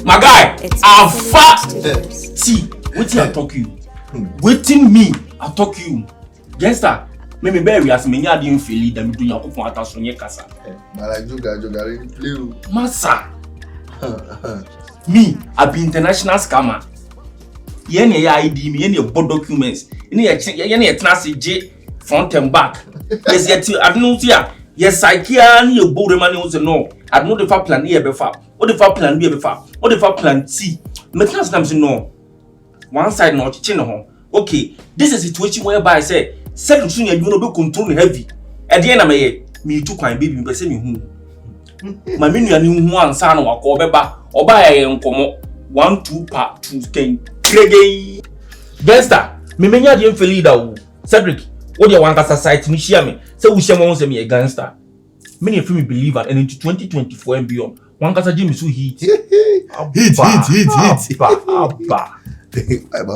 My guy, I'm fast. See, waiting I talk you. Waiting me, I talk you. Gangster, me bury as me nyadi unfili them do your kupon atasonye kasa. But joga play. Massa. Me, I be international scammer. Yene ya ID me, yene board documents. Yene trans J front and back. Yes, yet I don't know here. Yes, I can't you board money also no. I don't know the far plan here before. What the far plan B before? What the far plan C? Maintenance comes no. One side not home. Okay, this is a situation whereby I say, secretary you know be control heavy. At the end of me too kind baby be say me who. My menu and you one son or call beba or buy a uncommon 1 2 part 2 10 Greggy. Gangster, me menya the info leader. Cedric, what you want as a site me share me. So we share one say me a gangster. Many of me believe and into 2024 and beyond. One kasa Jimmy so heat. Hit. I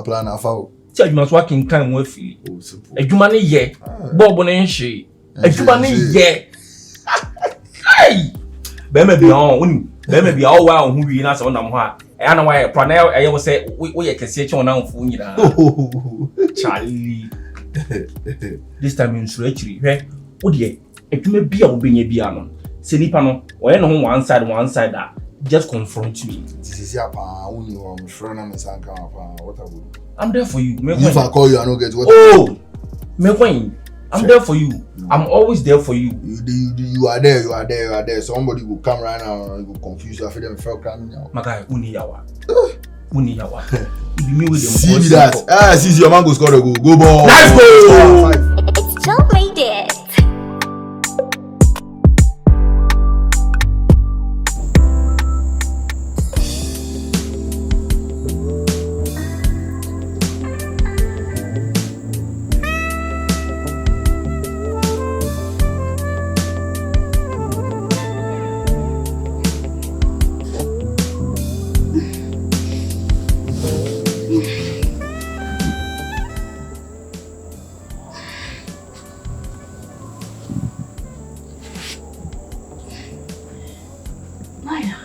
plan afa. See you must work in kind we feel. Oh simple. Adwuma ne ye. Bob na nhwe. Adwuma ne ye. Hey. Be me bia on. Be me bia o wa hu wi na se wonam ho a. E ana wa panel e wo say we ye kese che wonam fu nyina. Charlie. This time in surgery, hwe. Wo de adwuma bia wo benya bia no. Se nipa no o ye no ho one side that just confront me. This is your pa uni o me friend na me sanka pa what about? I'm there for you. If I call you, I don't get what. Oh, I'm there for you. I'm always there for you. You are there. Somebody will come right now and will confuse you. I feel them felt coming now. My guy, uni yawa. If you me with them. See me that. See your man go score a goal. Go ball. Nice goal. It's Joe made it. Naya.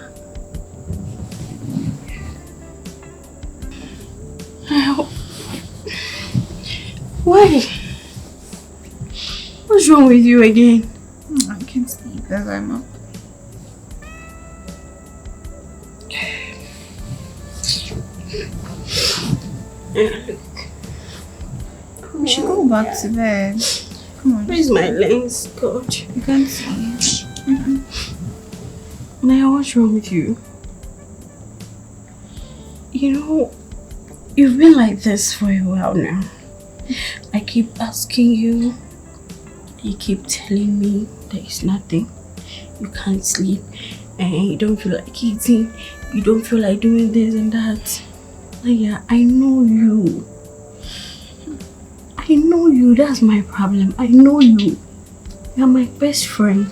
Why? What's wrong with you again? I can't sleep as I'm up. We should go back to bed. Come on. Where's my lens? God. You can't see. Naya, what's wrong with you? You know, you've been like this for a while now. I keep asking you. You keep telling me there is nothing. You can't sleep. And you don't feel like eating. You don't feel like doing this and that. Naya, I know you. I know you. That's my problem. I know you. You're my best friend.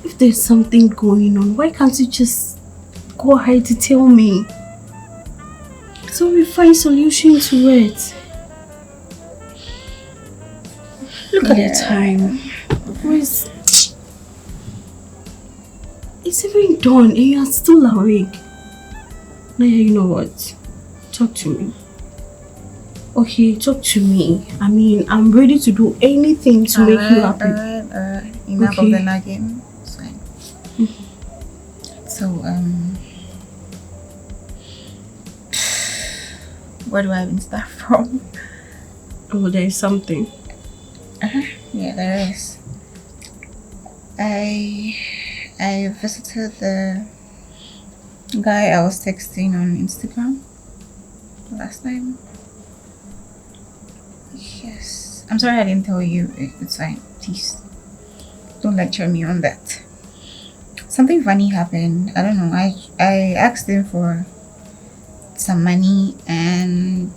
If there's something going on, why can't you just go ahead to tell me? So we find solution to it. Look at the time. It's even dawn and you're still awake. Naya, you know what? Talk to me. Okay, talk to me. I mean, I'm ready to do anything to make you happy. Alright. Enough of the nagging. It's fine. So, where do I even start from? Oh, there is something. Yeah, there is. I visited the guy I was texting on Instagram last time. Yes. I'm sorry I didn't tell you. It's fine. Please. Don't lecture me on that. Something funny happened. I don't know. I asked him for some money and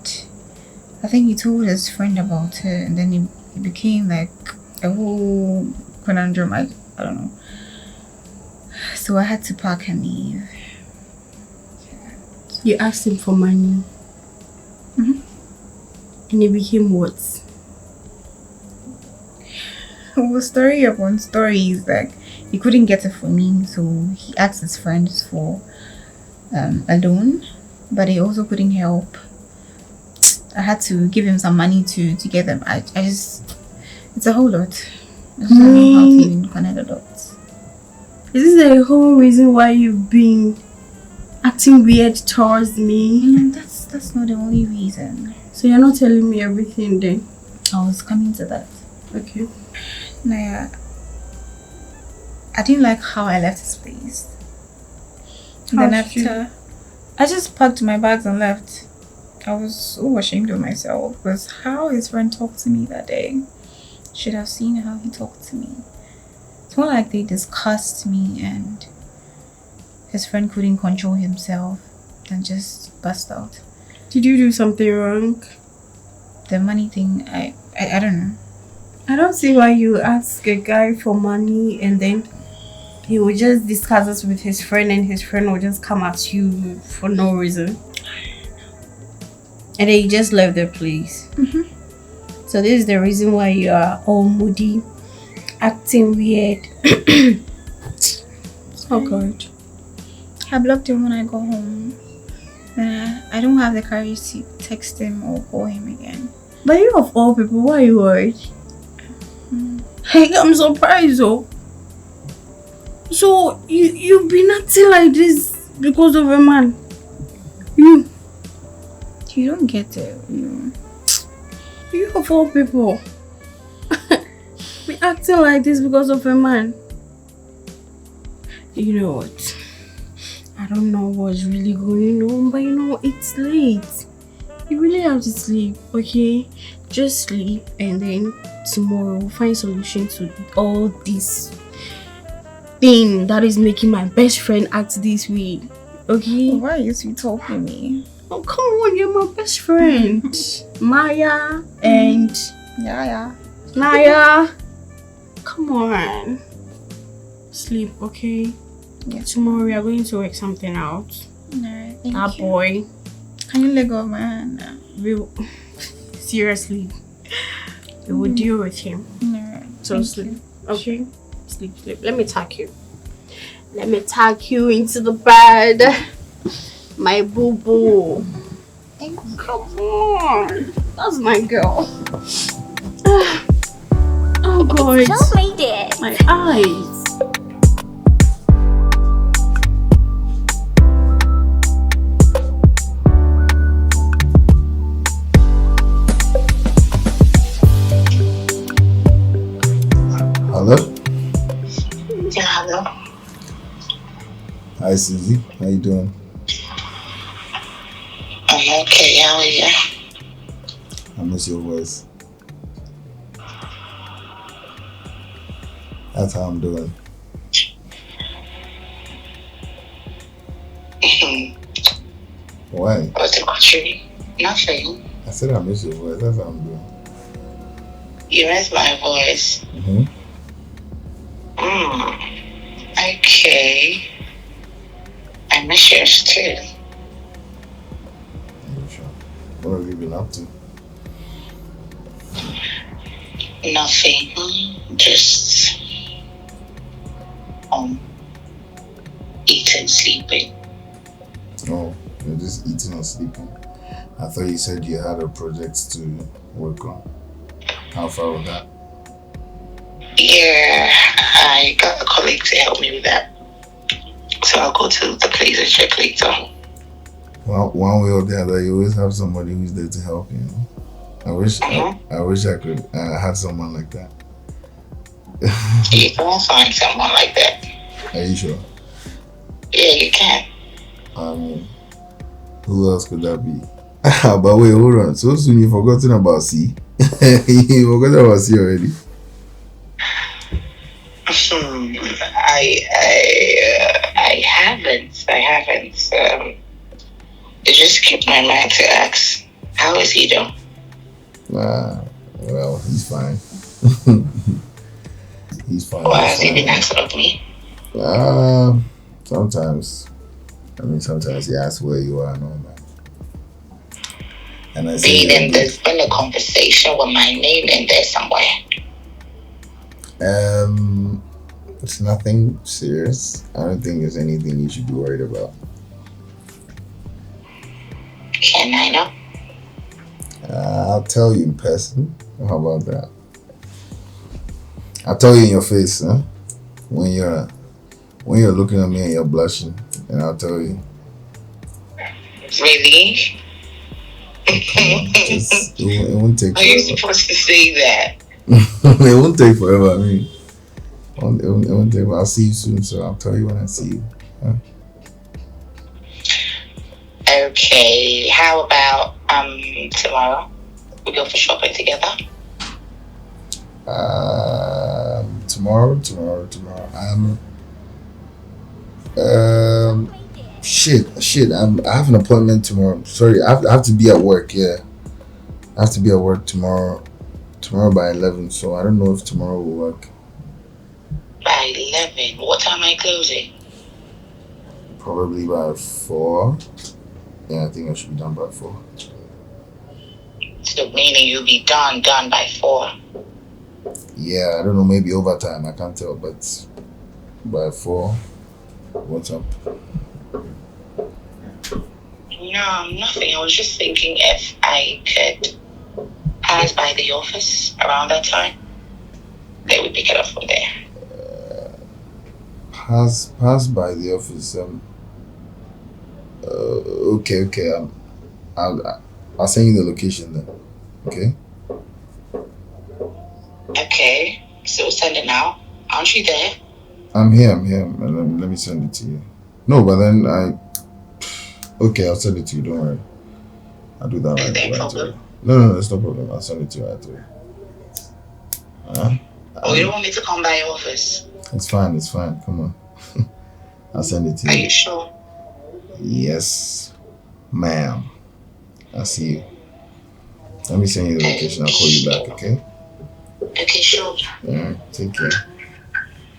I think he told his friend about it and then it became like a whole conundrum. I don't know. So I had to pack and leave. You asked him for money. Mm-hmm. And it became what? Well, story upon stories, like he couldn't get it for me, so he asked his friends for a loan, but he also couldn't help. I had to give him some money to get them. I just, it's a whole lot. I just don't know how to even connect the dots. Is this the whole reason why you've been acting weird towards me? That's not the only reason. So you're not telling me everything then? I was coming to that. Okay. Naya, I didn't like how I left his place. And then after, I just packed my bags and left. I was so ashamed of myself because how his friend talked to me that day. Should have seen how he talked to me. It's more like they discussed me and his friend couldn't control himself and just bust out. Did you do something wrong? The money thing, I don't know. I don't see why you ask a guy for money and then he will just discuss it with his friend and his friend will just come at you for no reason. And then you just left the place. So this is the reason why you are all moody, acting weird. Oh God. I blocked him when I go home. Then I don't have the courage to text him or call him again. But you of all people, why are you worried? Hey, I'm surprised though. So you've been acting like this because of a man? You don't get it. You of all people be acting like this because of a man. You know what? I don't know what's really going on, but you know it's late. You really have to sleep, okay? Just sleep and then tomorrow we'll find solution to all this thing that is making my best friend act this way. Okay? Why are you sweet talking me? Oh come on, you're my best friend. Naya and Naya. Come on. Sleep, okay? Yeah. Tomorrow we are going to work something out. Alright, thank That you. boy. Can you let go of my hand now? Seriously. We will deal with him. Alright. So thank sleep. you. Okay? Sleep. Let me tuck you. Let me tuck you into the bed. My boo-boo. Come on. That's my girl. Oh God. Show me this. My eyes. Hello? Yeah, hello. Hi, Susie. How you doing? I'm okay. How are you? I miss your voice. That's how I'm doing. Why? What's the country? Nothing. I said I miss your voice. That's how I'm doing. You miss my voice. Mm-hmm. Okay. I miss yours too. Are you sure? What have you been up to? Nothing. Just eating, sleeping. Oh, you're just eating and sleeping. I thought you said you had a project to work on. How far with that? Yeah, I got a colleague to help me with that. So I'll go to the place and check later. Well, one way or the other, you always have somebody who's there to help you. Know? I wish I could have someone like that. You can find someone like that. Are you sure? Yeah, you can. Who else could that be? But wait, hold on. So soon you've forgotten about C? You forgot about C already? I haven't. It just kept my mind to ask, how is he doing? Well, he's fine. He's fine. Why has he been asking of me? Sometimes. Sometimes he asks where you are and all that. And I say, There's been a conversation with my name in there somewhere. It's nothing serious. I don't think there's anything you should be worried about. Can I know? I'll tell you in person. How about that? I'll tell you in your face, huh? When you're looking at me and you're blushing, and I'll tell you. Really? It won't take Are you supposed to say that? It won't take forever. I mean, it won't take. I'll see you soon, so I'll tell you when I see you. Huh? Okay. How about tomorrow? We go for shopping together. Tomorrow. Shit. I have an appointment tomorrow. Sorry, I have to be at work. Yeah, I have to be at work tomorrow. Tomorrow by 11. So I don't know if tomorrow will work. By 11. What time am I closing? Probably by 4. Yeah, I think I should be done by 4. So meaning you'll be done by 4. Yeah, I don't know, maybe overtime, I can't tell, but by 4, what's up? No, nothing. I was just thinking if I could pass by the office around that time, they would pick it up from there. Pass by the office. Okay. I'll send you the location then. Okay. Okay. So send it now. Aren't you there? I'm here. Let me send it to you. No, but then okay, I'll send it to you. Don't worry. I'll do that right away. No, there's no problem. I'll send it to you right away. You don't want me to come by your office? It's fine. Come on. I'll send it to you. Are you sure? Yes, ma'am. I'll see you. Let me send you the location. I'll call you back, okay? Okay, sure. Alright, take care.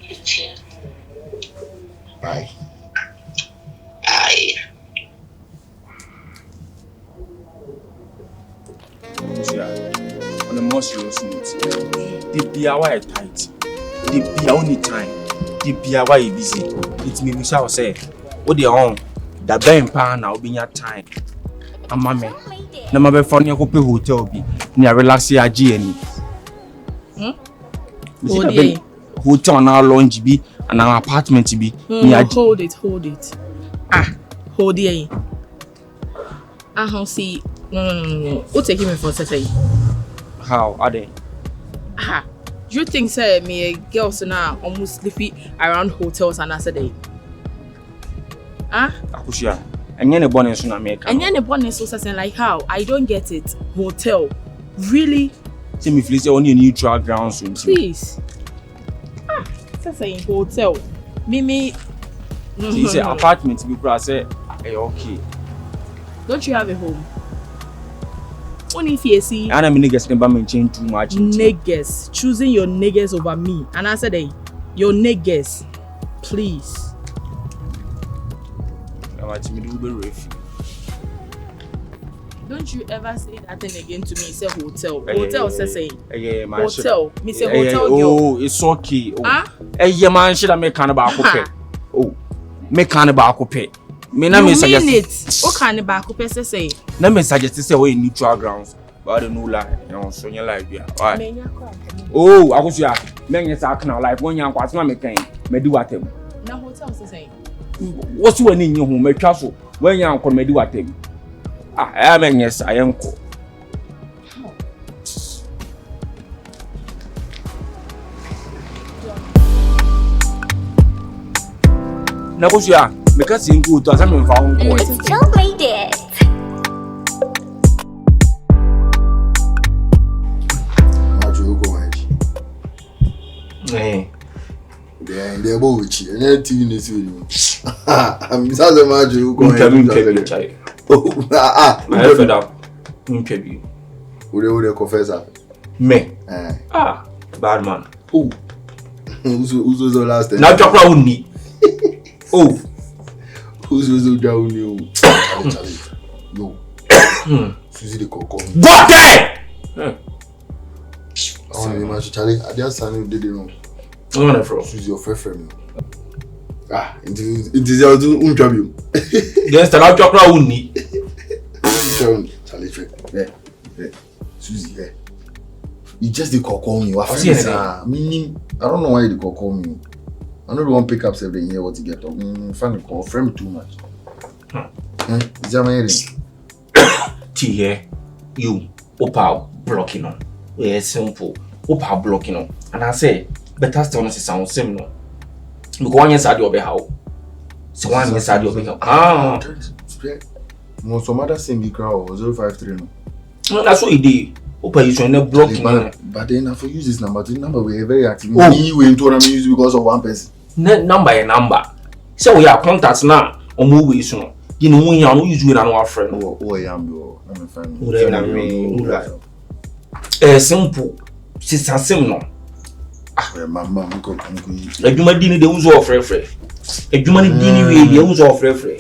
You too. Bye. Bye. On a more serious note, the Biawa is tight. The Biawa need time. The Biawa is busy. It's me, Miss House. What they own? The bank pan now be your time. And mamma, no matter for your hotel be near relax your GNE. Hotel now lounge be and our apartment be. Hold it. Hold it. I don't see. No. What's taking me for Saturday? How are they? Do you think, sir, me girls now almost sleepy around hotels and Saturday? Akushia, and you're born in America. And you're born in something like how? I don't get it. Hotel, really? See me, please, on your neutral grounds. Please. That's saying hotel. Mimi. See, say apartment. People say, hey, okay. Don't you have a home? Only if you see. And I'm niggas never mention too much. Niggas. Choosing your niggas over me. And I said, hey, your niggas. Please. Don't you ever say that thing again to me. Say hotel. Hotel says say. Hotel. Me say hotel girl. Oh, it's okay. Yeah, man, should I make cannibal pay? Oh, make cannibal pay. Me na me suggest it. What cannibal pay say? Na me suggest say we neutral grounds. But I don't know lie. You know, so you like yeah. Why? Oh, I go see ya. Me nyɛ sa kana like when you kwasma me kan. Me di watem. Na hotel say. What's when in your home? Me twa so. When you anko me di watem. I am yes, I am cool. Na go ya, me ka sin good to asam me fa ho ko. So made it. Majo go ahead. Yeah, they both with you. And TV news with you. I'm sorry, Majo go ahead. I fed up. Interview. Who they confess? Me. Bad man. Oh. Who's the last time? Now Chopra won't need. Oh. Who's the down you? Charlie. No. Susie the coco. What there? Oh, you must Charlie. I just saw you did it wrong. No one from. Choose your friend. Ah, it is your own trouble. Yes, the large chocolate will need. Charlie, Susie, you just the call me. Meaning, I don't know why they call me. I don't want to pick up everything here what to get up. Funny call, friend too much. Is that my hearing? Here, you, Opa blocking on. We're simple. Opa blocking on. And I say, better still not sound similar. Because one inside your how. So one inside your how. Ah. Most of mother send me crowd 053 no. That's what he did. Opa is trying to block him. But then I for use this number. The number we are very active. Me we told them use because of one person. Number a number. So we are contacts now. Or move with you. You know when you are use with our friend. Oh, I am your friend. Simple. Sister Simon. Mama, a human dinner the use of free. A human dinner the use of free.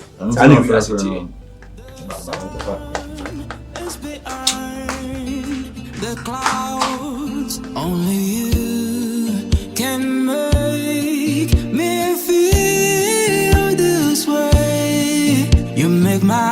The clouds, only you can make me feel this way. You make my